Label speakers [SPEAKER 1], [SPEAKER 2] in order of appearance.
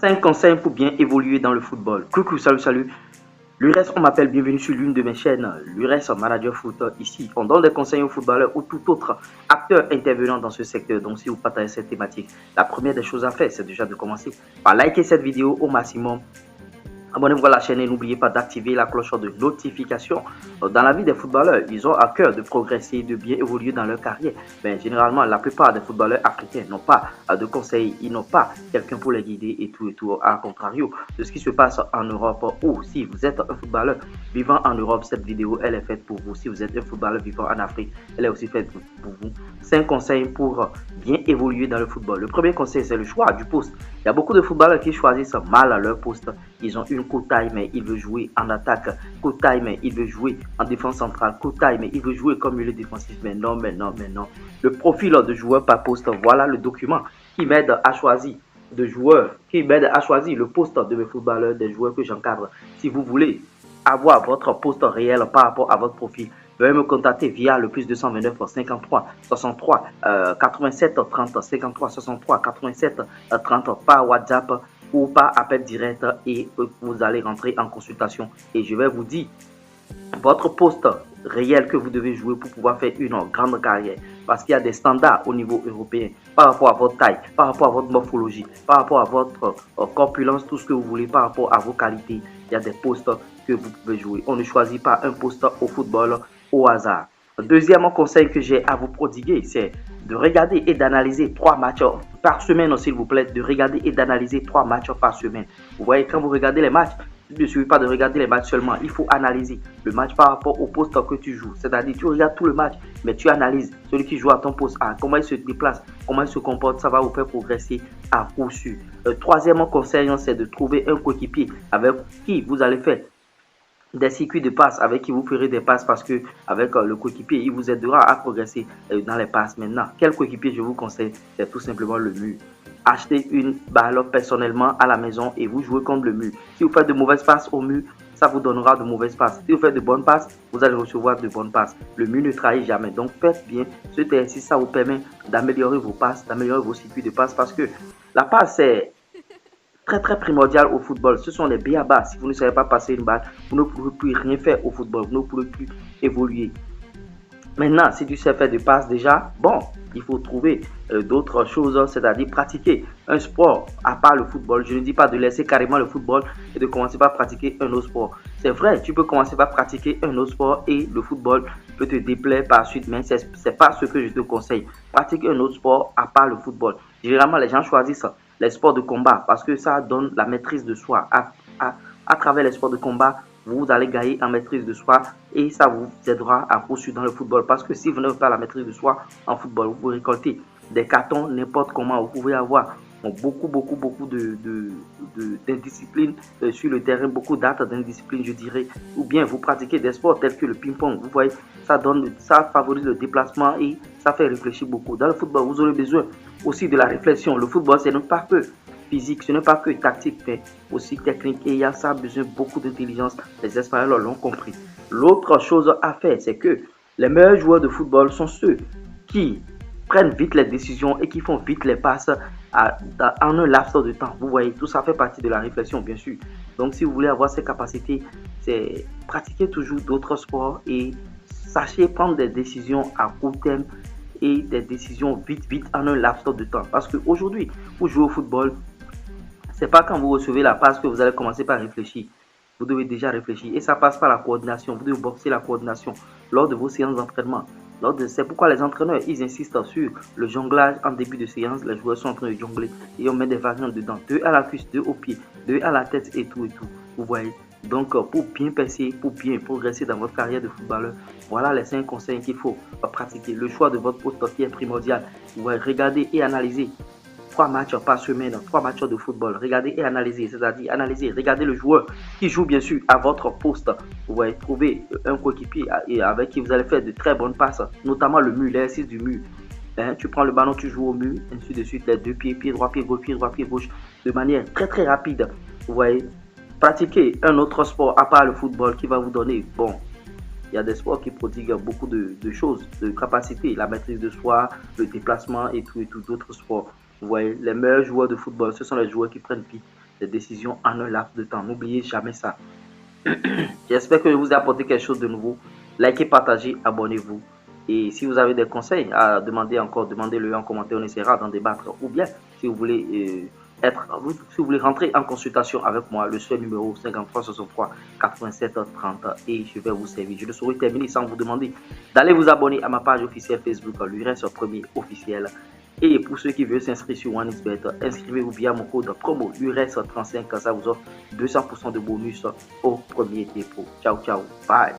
[SPEAKER 1] 5 conseils pour bien évoluer dans le football. Coucou, salut. L'URES, on m'appelle, bienvenue sur l'une de mes chaînes, l'URES Manager Foot. Ici, on donne des conseils aux footballeurs ou tout autre acteur intervenant dans ce secteur. Donc, si vous partagez cette thématique, la première des choses à faire, c'est déjà de commencer par liker cette vidéo au maximum. Abonnez-vous à la chaîne et n'oubliez pas d'activer la cloche de notification. Dans la vie des footballeurs, ils ont à cœur de progresser, de bien évoluer dans leur carrière. Mais généralement, la plupart des footballeurs africains n'ont pas de conseils, ils n'ont pas quelqu'un pour les guider et tout. À contrario de ce qui se passe en Europe, ou si vous êtes un footballeur vivant en Europe, cette vidéo, elle est faite pour vous. Si vous êtes un footballeur vivant en Afrique, elle est aussi faite pour vous. 5 conseils pour bien évoluer dans le football. Le premier conseil, c'est le choix du poste. Il y a beaucoup de footballeurs qui choisissent mal leur poste. Ils ont une courte taille, mais ils veulent jouer en attaque. Courte taille, mais ils veulent jouer en défense centrale. Courte taille, mais ils veulent jouer comme milieu défensif. Mais non. Le profil de joueur par poste, voilà le document qui m'aide à choisir de joueurs, qui m'aide à choisir le poste de mes footballeurs, des joueurs que j'encadre. Si vous voulez avoir votre poste réel par rapport à votre profil, veuillez me contacter via le plus 229 53 63 87 30 53 63 87 30 par WhatsApp ou par appel direct et vous allez rentrer en consultation et je vais vous dire votre poste réel que vous devez jouer pour pouvoir faire une grande carrière, parce qu'il y a des standards au niveau européen par rapport à votre taille, par rapport à votre morphologie, par rapport à votre corpulence, tout ce que vous voulez, par rapport à vos qualités. Il y a des postes que vous pouvez jouer. On ne choisit pas un poste au football au hasard. Deuxième conseil que j'ai à vous prodiguer, c'est de regarder et d'analyser 3 matchs par semaine, s'il vous plaît, de regarder et d'analyser 3 matchs par semaine. Vous voyez, quand vous regardez les matchs, il ne suffit pas de regarder les matchs seulement, il faut analyser le match par rapport au poste que tu joues. C'est-à-dire, tu regardes tout le match, mais tu analyses celui qui joue à ton poste A, comment il se déplace, comment il se comporte, ça va vous faire progresser à coup sûr. Troisième conseil, c'est de trouver un coéquipier avec qui vous allez faire des circuits de passes, avec qui vous ferez des passes, parce que avec le coéquipier, il vous aidera à progresser dans les passes. Maintenant, quel coéquipier je vous conseille? C'est tout simplement le mur. Achetez une balle personnellement à la maison et vous jouez contre le mur. Si vous faites de mauvaises passes au mur, ça vous donnera de mauvaises passes. Si vous faites de bonnes passes, vous allez recevoir de bonnes passes. Le mur ne trahit jamais. Donc faites bien cet exercice, ça vous permet d'améliorer vos passes, d'améliorer vos circuits de passes, parce que la passe, c'est très primordial au football. Ce sont les b.a.-ba. Si vous ne savez pas passer une balle, vous ne pourrez plus rien faire au football. Vous ne pourrez plus évoluer. Maintenant, si tu sais faire des passes déjà, bon, il faut trouver d'autres choses, c'est-à-dire pratiquer un sport à part le football. Je ne dis pas de laisser carrément le football et de commencer par pratiquer un autre sport. C'est vrai, tu peux commencer par pratiquer un autre sport et le football peut te déplaire par la suite, mais ce n'est pas ce que je te conseille. Pratiquer un autre sport à part le football. Généralement, les gens choisissent les sports de combat parce que ça donne la maîtrise de soi. À travers les sports de combat, vous allez gagner en maîtrise de soi et ça vous aidera à poursuivre dans le football. Parce que si vous n'avez pas la maîtrise de soi en football, vous pouvez récolter des cartons n'importe comment. Vous pouvez avoir beaucoup d'indiscipline sur le terrain, beaucoup d'actes d'indiscipline, je dirais. Ou bien vous pratiquez des sports tels que le ping-pong. Vous voyez, ça favorise le déplacement et ça fait réfléchir beaucoup. Dans le football, vous aurez besoin aussi de la réflexion. Le football, ce n'est pas que physique, ce n'est pas que tactique, mais aussi technique. Et il y a ça besoin beaucoup d'intelligence. Les Espagnols l'ont compris. L'autre chose à faire, c'est que les meilleurs joueurs de football sont ceux qui prennent vite les décisions et qui font vite les passes en un laps de temps. Vous voyez, tout ça fait partie de la réflexion, bien sûr. Donc, si vous voulez avoir ces capacités, c'est pratiquer toujours d'autres sports et sachez prendre des décisions à court terme et des décisions vite en un laps de temps. Parce qu'aujourd'hui, pour jouer au football, c'est pas quand vous recevez la passe que vous allez commencer par réfléchir. Vous devez déjà réfléchir et ça passe par la coordination. Vous devez boxer la coordination lors de vos séances d'entraînement. C'est pourquoi les entraîneurs, ils insistent sur le jonglage en début de séance. Les joueurs sont en train de jongler et on met des variantes dedans. 2 à la cuisse, 2 au pied, 2 à la tête et tout. Vous voyez. Donc, pour bien percer, pour bien progresser dans votre carrière de footballeur, voilà les 5 conseils qu'il faut pratiquer. Le choix de votre poste qui est primordial. Vous voyez, regardez et analysez 3 matchs par semaine, 3 matchs de football. Regardez et analysez, c'est-à-dire analysez, regardez le joueur qui joue bien sûr à votre poste. Vous voyez, trouver un coéquipier avec qui vous allez faire de très bonnes passes, notamment le mur, l'exercice du mur. Tu prends le ballon, tu joues au mur, ainsi de suite, les 2 pieds, pied droit, pied gauche, pied droit, pied gauche, de manière très rapide. Vous voyez, pratiquez un autre sport à part le football qui va vous donner, bon, il y a des sports qui prodiguent beaucoup de choses, de capacités, la maîtrise de soi, le déplacement et tout d'autres sports. Vous voyez, les meilleurs joueurs de football, ce sont les joueurs qui prennent vite des décisions en un laps de temps. N'oubliez jamais ça. J'espère que je vous ai apporté quelque chose de nouveau. Likez, partagez, abonnez-vous. Et si vous avez des conseils à demander encore, demandez-le en commentaire, on essaiera d'en débattre. Ou bien, si vous voulez si vous voulez rentrer en consultation avec moi, le seul numéro 53 63 87 30 et je vais vous servir. Je ne saurais terminer sans vous demander d'aller vous abonner à ma page officielle Facebook, l'URES premier officiel. Et pour ceux qui veulent s'inscrire sur OneXBet, inscrivez-vous via mon code promo URES35, ça vous offre 200% de bonus au premier dépôt. Ciao, ciao, bye.